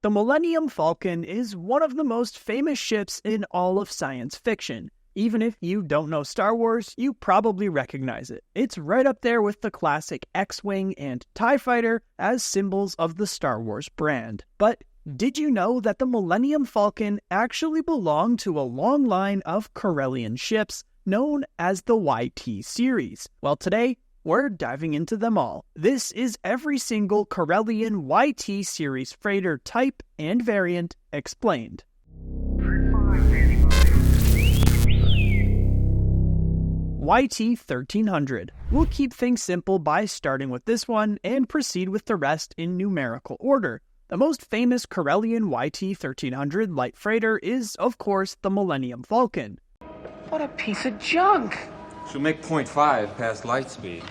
The Millennium Falcon is one of the most famous ships in all of science fiction. Even if you don't know Star Wars, you probably recognize it. It's right up there with the classic X-Wing and TIE Fighter as symbols of the Star Wars brand. But did you know that the Millennium Falcon actually belonged to a long line of Corellian ships known as the YT series? Well, today, we're diving into them all. This is every single Corellian YT series freighter type and variant explained. YT-1300. We'll keep things simple by starting with this one and proceed with the rest in numerical order. The most famous Corellian YT-1300 light freighter is, of course, the Millennium Falcon. What a piece of junk! She'll make 0.5 past light speed.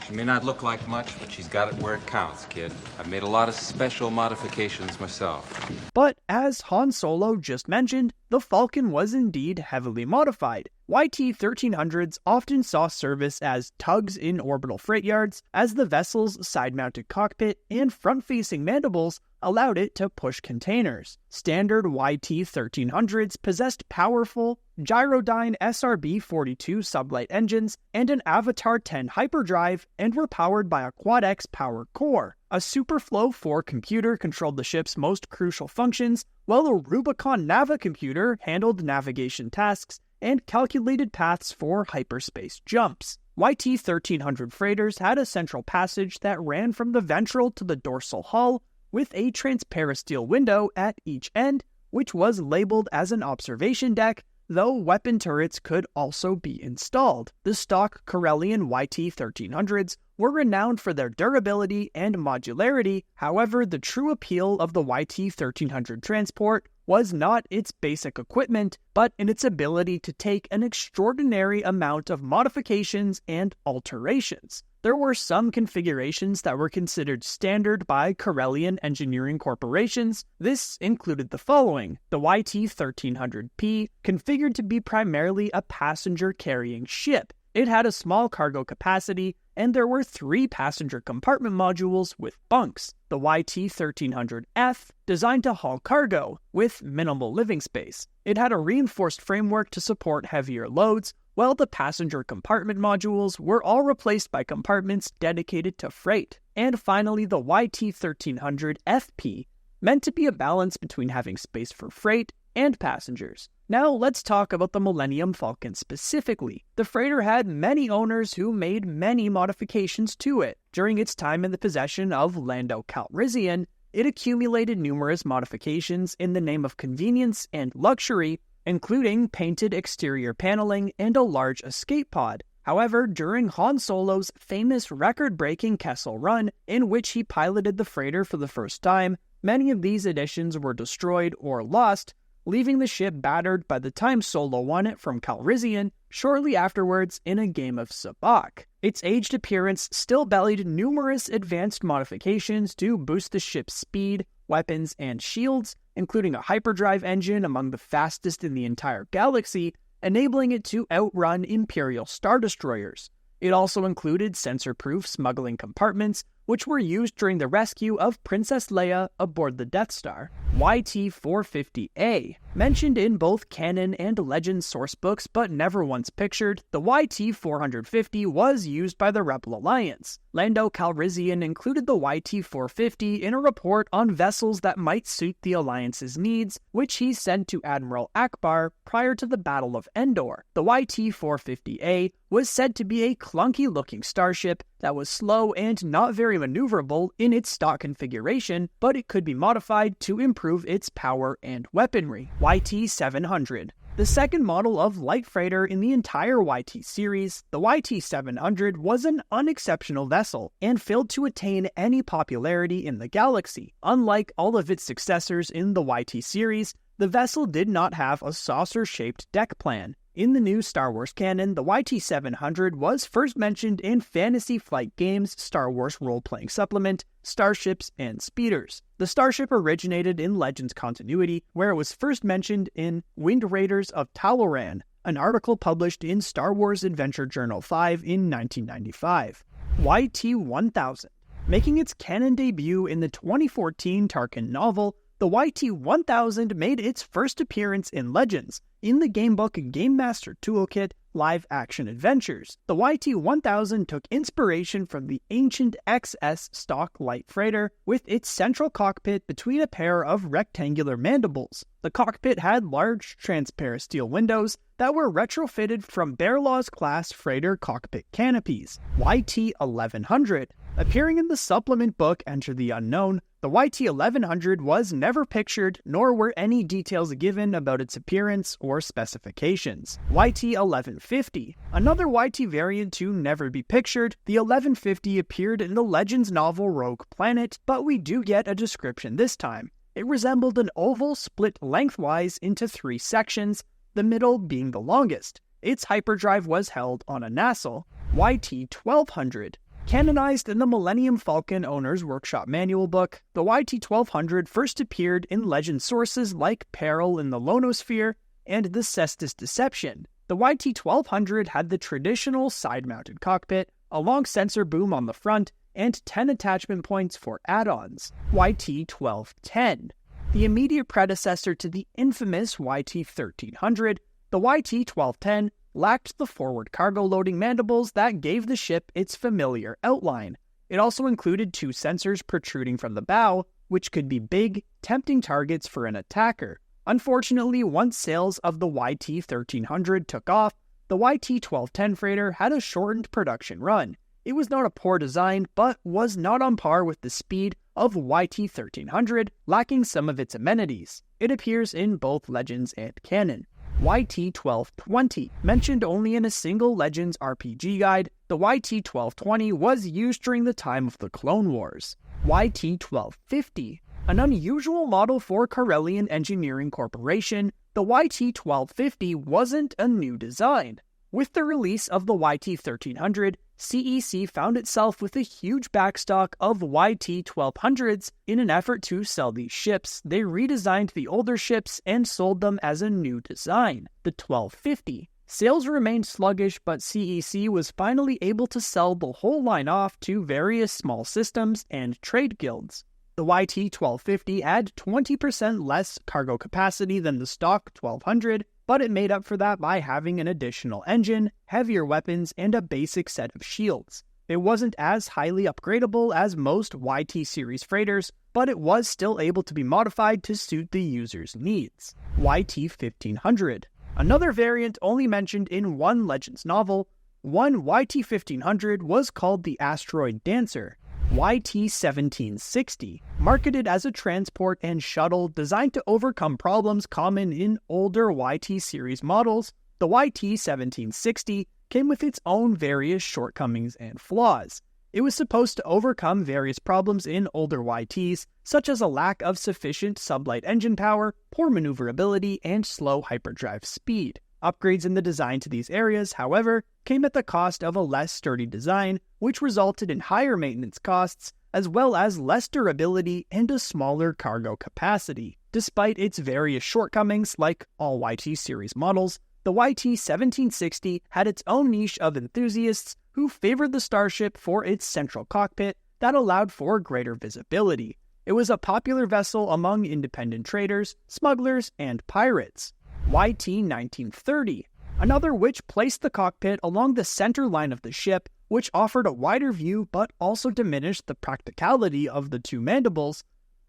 She may not look like much, but she's got it where it counts, kid. I've made a lot of special modifications myself. But as Han Solo just mentioned, the Falcon was indeed heavily modified. YT-1300s often saw service as tugs in orbital freight yards, as the vessel's side-mounted cockpit and front-facing mandibles allowed it to push containers. Standard YT-1300s possessed powerful Gyrodyne SRB-42 sublight engines and an Avatar 10 hyperdrive, and were powered by a Quad-X power core. A Superflow 4 computer controlled the ship's most crucial functions, while a Rubicon Nava computer handled navigation tasks and calculated paths for hyperspace jumps. YT-1300 freighters had a central passage that ran from the ventral to the dorsal hull, with a transparent steel window at each end, which was labeled as an observation deck, though weapon turrets could also be installed. The stock Corellian YT-1300s were renowned for their durability and modularity. However, the true appeal of the YT-1300 transport was not its basic equipment, but in its ability to take an extraordinary amount of modifications and alterations. There were some configurations that were considered standard by Corellian engineering corporations. This included the following: the YT-1300P, configured to be primarily a passenger-carrying ship. It had a small cargo capacity, and there were 3 passenger compartment modules with bunks. The YT-1300F, designed to haul cargo, with minimal living space. It had a reinforced framework to support heavier loads, while the passenger compartment modules were all replaced by compartments dedicated to freight. And finally, the YT-1300FP, meant to be a balance between having space for freight and passengers. Now let's talk about the Millennium Falcon specifically. The freighter had many owners who made many modifications to it. During its time in the possession of Lando Calrissian, it accumulated numerous modifications in the name of convenience and luxury, including painted exterior paneling and a large escape pod. However, during Han Solo's famous record-breaking Kessel Run, in which he piloted the freighter for the first time, many of these additions were destroyed or lost, leaving the ship battered by the time Solo won it from Calrissian shortly afterwards in a game of Sabacc. Its aged appearance still bellied numerous advanced modifications to boost the ship's speed, weapons, and shields, including a hyperdrive engine among the fastest in the entire galaxy, enabling it to outrun Imperial Star Destroyers. It also included sensor-proof smuggling compartments, which were used during the rescue of Princess Leia aboard the Death Star. YT-450A. Mentioned in both canon and legend sourcebooks but never once pictured, the YT-450 was used by the Rebel Alliance. Lando Calrissian included the YT-450 in a report on vessels that might suit the Alliance's needs, which he sent to Admiral Akbar prior to the Battle of Endor. The YT-450A was said to be a clunky-looking starship that was slow and not very maneuverable in its stock configuration, but it could be modified to improve its power and weaponry. YT-700. The second model of light freighter in the entire YT series, the YT-700 was an unexceptional vessel and failed to attain any popularity in the galaxy. Unlike all of its successors in the YT series, the vessel did not have a saucer-shaped deck plan. In the new Star Wars canon, the YT-700 was first mentioned in Fantasy Flight Games' Star Wars role-playing supplement, Starships and Speeders. The starship originated in Legends continuity, where it was first mentioned in Wind Raiders of Taloran, an article published in Star Wars Adventure Journal 5 in 1995. YT-1000. Making its canon debut in the 2014 Tarkin novel, The YT-1000 made its first appearance in Legends, in the Gamebook Game Master Toolkit live-action adventures. The YT-1000 took inspiration from the ancient XS stock light freighter, with its central cockpit between a pair of rectangular mandibles. The cockpit had large, transparent steel windows that were retrofitted from Bear Laws class freighter cockpit canopies. YT-1100. Appearing in the supplement book Enter the Unknown, the YT-1100 was never pictured, nor were any details given about its appearance or specifications. YT-1150. Another YT variant to never be pictured, the 1150 appeared in the Legends novel Rogue Planet, but we do get a description this time. It resembled an oval split lengthwise into 3 sections, the middle being the longest. Its hyperdrive was held on a nacelle. YT-1200. Canonized in the Millennium Falcon Owner's Workshop Manual book, the YT-1200 first appeared in legend sources like Peril in the Lonosphere and the Cestus Deception. The YT-1200 had the traditional side-mounted cockpit, a long sensor boom on the front, and 10 attachment points for add-ons. YT-1210. The immediate predecessor to the infamous YT-1300, the YT-1210 lacked the forward cargo loading mandibles that gave the ship its familiar outline. It also included 2 sensors protruding from the bow, which could be big, tempting targets for an attacker. Unfortunately, once sales of the YT-1300 took off, the YT-1210 freighter had a shortened production run. It was not a poor design, but was not on par with the speed of YT-1300, lacking some of its amenities. It appears in both Legends and canon. YT-1220. Mentioned only in a single Legends RPG guide, the YT-1220 was used during the time of the Clone Wars. YT-1250. An unusual model for Corellian Engineering Corporation, the YT-1250 wasn't a new design. With the release of the YT-1300, CEC found itself with a huge backstock of YT-1200s. In an effort to sell these ships, they redesigned the older ships and sold them as a new design, the 1250. Sales remained sluggish, but CEC was finally able to sell the whole line off to various small systems and trade guilds. The YT-1250 had 20% less cargo capacity than the stock 1200, but it made up for that by having an additional engine, heavier weapons, and a basic set of shields. It wasn't as highly upgradable as most YT series freighters, but it was still able to be modified to suit the user's needs. YT-1500. Another variant only mentioned in one Legends novel, one YT-1500 was called the Asteroid Dancer. YT-1760. Marketed as a transport and shuttle designed to overcome problems common in older YT series models, the YT-1760 came with its own various shortcomings and flaws. It was supposed to overcome various problems in older YTs, such as a lack of sufficient sublight engine power, poor maneuverability, and slow hyperdrive speed. Upgrades in the design to these areas, however, came at the cost of a less sturdy design, which resulted in higher maintenance costs, as well as less durability and a smaller cargo capacity. Despite its various shortcomings, like all YT series models, the YT-1760 had its own niche of enthusiasts who favored the starship for its central cockpit that allowed for greater visibility. It was a popular vessel among independent traders, smugglers, and pirates. YT-1930, another which placed the cockpit along the center line of the ship, which offered a wider view but also diminished the practicality of the 2 mandibles.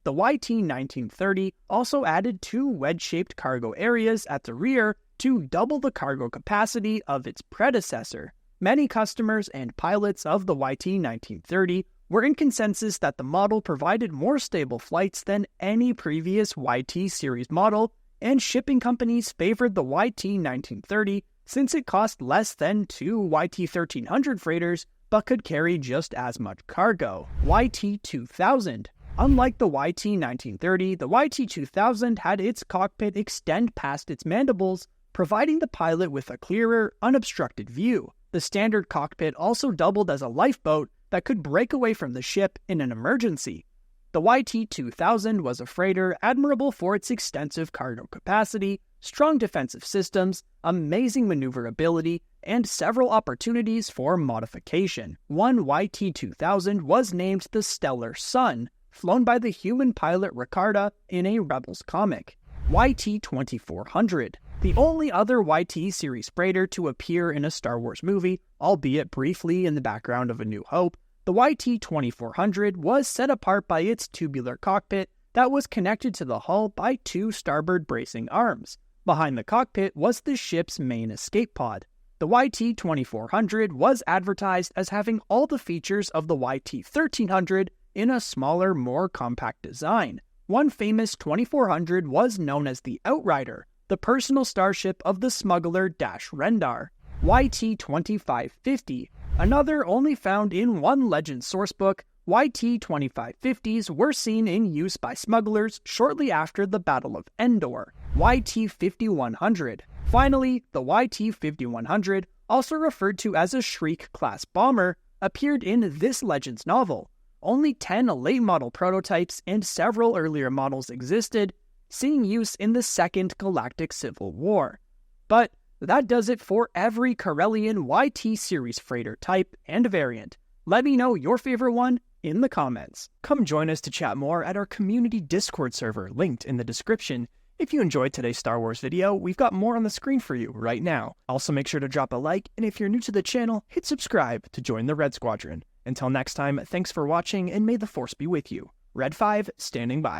The YT-1930 also added 2 wedge-shaped cargo areas at the rear to double the cargo capacity of its predecessor. Many customers and pilots of the YT-1930 were in consensus that the model provided more stable flights than any previous YT series model, and shipping companies favored the YT-1930 since it cost less than 2 YT-1300 freighters but could carry just as much cargo. YT-2000. Unlike the YT-1930, the YT-2000 had its cockpit extend past its mandibles, providing the pilot with a clearer, unobstructed view. The standard cockpit also doubled as a lifeboat that could break away from the ship in an emergency. The YT-2000 was a freighter admirable for its extensive cargo capacity, strong defensive systems, amazing maneuverability, and several opportunities for modification. One YT-2000 was named the Stellar Sun, flown by the human pilot Ricarda in a Rebels comic. YT-2400, the only other YT series freighter to appear in a Star Wars movie, albeit briefly in the background of A New Hope. The YT-2400 was set apart by its tubular cockpit that was connected to the hull by two starboard bracing arms. Behind the cockpit was the ship's main escape pod. The YT-2400 was advertised as having all the features of the YT-1300 in a smaller, more compact design. One famous 2400 was known as the Outrider, the personal starship of the smuggler Dash Rendar. YT-2550, another only found in one Legend sourcebook. YT-2550s were seen in use by smugglers shortly after the Battle of Endor. YT-5100. Finally, the YT-5100, also referred to as a Shriek-class bomber, appeared in this Legends novel. Only 10 late-model prototypes and several earlier models existed, seeing use in the Second Galactic Civil War. But that does it for every Corellian YT series freighter type and variant. Let me know your favorite one in the comments. Come join us to chat more at our community Discord server, linked in the description. If you enjoyed today's Star Wars video, we've got more on the screen for you right now. Also make sure to drop a like, and if you're new to the channel, hit subscribe to join the Red Squadron. Until next time, thanks for watching, and may the Force be with you. Red 5, standing by.